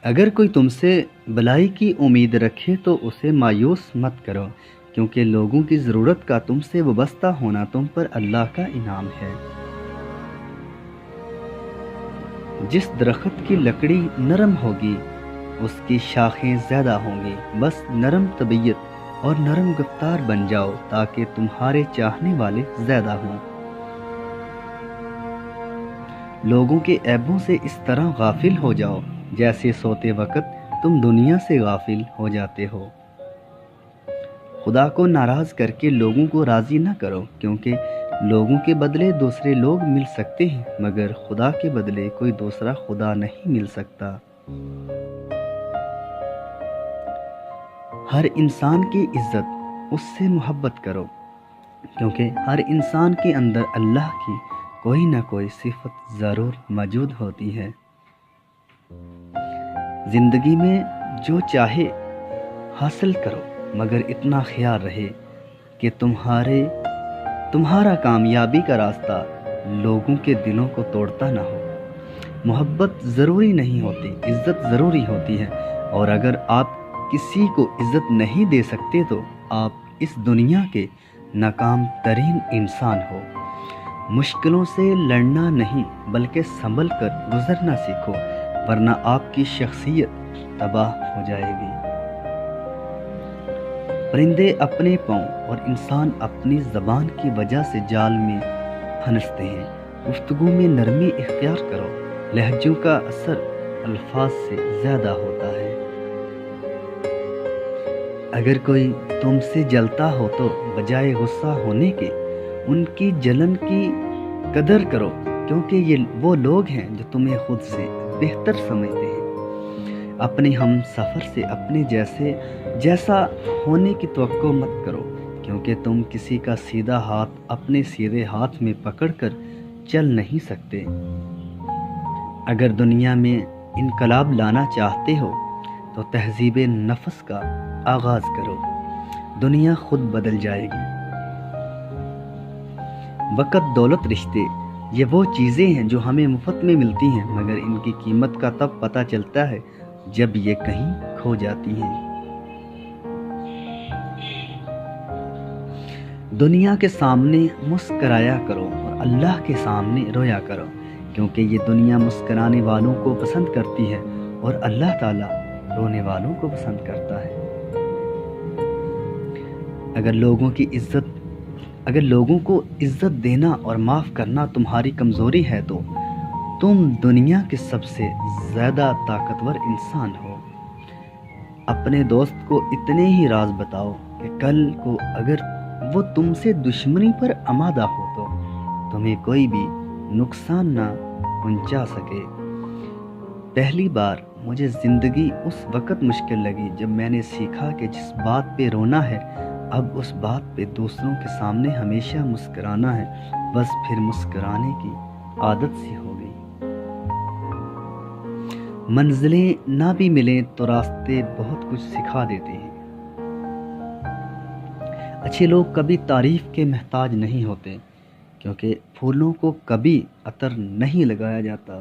اگر کوئی تم سے بلائی کی امید رکھے تو اسے مایوس مت کرو، کیونکہ لوگوں کی ضرورت کا تم سے وابستہ ہونا تم پر اللہ کا انعام ہے۔ جس درخت کی لکڑی نرم ہوگی اس کی شاخیں زیادہ ہوں گی۔ بس نرم طبیعت اور نرم گفتار بن جاؤ تاکہ تمہارے چاہنے والے زیادہ ہوں۔ لوگوں کے عیبوں سے اس طرح غافل ہو جاؤ جیسے سوتے وقت تم دنیا سے غافل ہو جاتے ہو۔ خدا کو ناراض کر کے لوگوں کو راضی نہ کرو، کیونکہ لوگوں کے بدلے دوسرے لوگ مل سکتے ہیں مگر خدا کے بدلے کوئی دوسرا خدا نہیں مل سکتا۔ ہر انسان کی عزت اس سے محبت کرو، کیونکہ ہر انسان کے اندر اللہ کی کوئی نہ کوئی صفت ضرور موجود ہوتی ہے۔ زندگی میں جو چاہے حاصل کرو، مگر اتنا خیال رہے کہ تمہارا کامیابی کا راستہ لوگوں کے دلوں کو توڑتا نہ ہو۔ محبت ضروری نہیں ہوتی، عزت ضروری ہوتی ہے، اور اگر آپ کسی کو عزت نہیں دے سکتے تو آپ اس دنیا کے ناکام ترین انسان ہو۔ مشکلوں سے لڑنا نہیں بلکہ سنبھل کر گزرنا سیکھو، ورنہ آپ کی شخصیت تباہ ہو جائے گی۔ پرندے اپنے پاؤں اور انسان اپنی زبان کی وجہ سے جال میں پھنستے ہیں۔ گفتگو میں نرمی اختیار کرو، لہجوں کا اثر الفاظ سے زیادہ ہوتا ہے۔ اگر کوئی تم سے جلتا ہو تو بجائے غصہ ہونے کے ان کی جلن کی قدر کرو، کیونکہ یہ وہ لوگ ہیں جو تمہیں خود سے بہتر سمجھتے ہیں۔ اپنے ہم سفر سے اپنے جیسا ہونے کی توقع مت کرو، کیونکہ تم کسی کا سیدھا ہاتھ اپنے سیدھے ہاتھ میں پکڑ کر چل نہیں سکتے۔ اگر دنیا میں انقلاب لانا چاہتے ہو تو تہذیب نفس کا آغاز کرو، دنیا خود بدل جائے گی۔ وقت، دولت، رشتے، یہ وہ چیزیں ہیں جو ہمیں مفت میں ملتی ہیں، مگر ان کی قیمت کا تب پتہ چلتا ہے جب یہ کہیں کھو جاتی ہیں۔ دنیا کے سامنے مسکرایا کرو اور اللہ کے سامنے رویا کرو، کیونکہ یہ دنیا مسکرانے والوں کو پسند کرتی ہے اور اللہ تعالیٰ رونے والوں کو پسند کرتا ہے۔ اگر لوگوں کو عزت دینا اور معاف کرنا تمہاری کمزوری ہے تو تم دنیا کے سب سے زیادہ طاقتور انسان ہو۔ اپنے دوست کو اتنے ہی راز بتاؤ کہ کل کو اگر وہ تم سے دشمنی پر آمادہ ہو تو تمہیں کوئی بھی نقصان نہ پہنچا سکے۔ پہلی بار مجھے زندگی اس وقت مشکل لگی جب میں نے سیکھا کہ جس بات پہ رونا ہے اب اس بات پہ دوسروں کے سامنے ہمیشہ مسکرانا ہے۔ بس پھر مسکرانے کی عادت سی ہو گئی۔ منزلیں نہ بھی ملیں تو راستے بہت کچھ سکھا دیتے ہیں۔ اچھے لوگ کبھی تعریف کے محتاج نہیں ہوتے، کیونکہ پھولوں کو کبھی عطر نہیں لگایا جاتا۔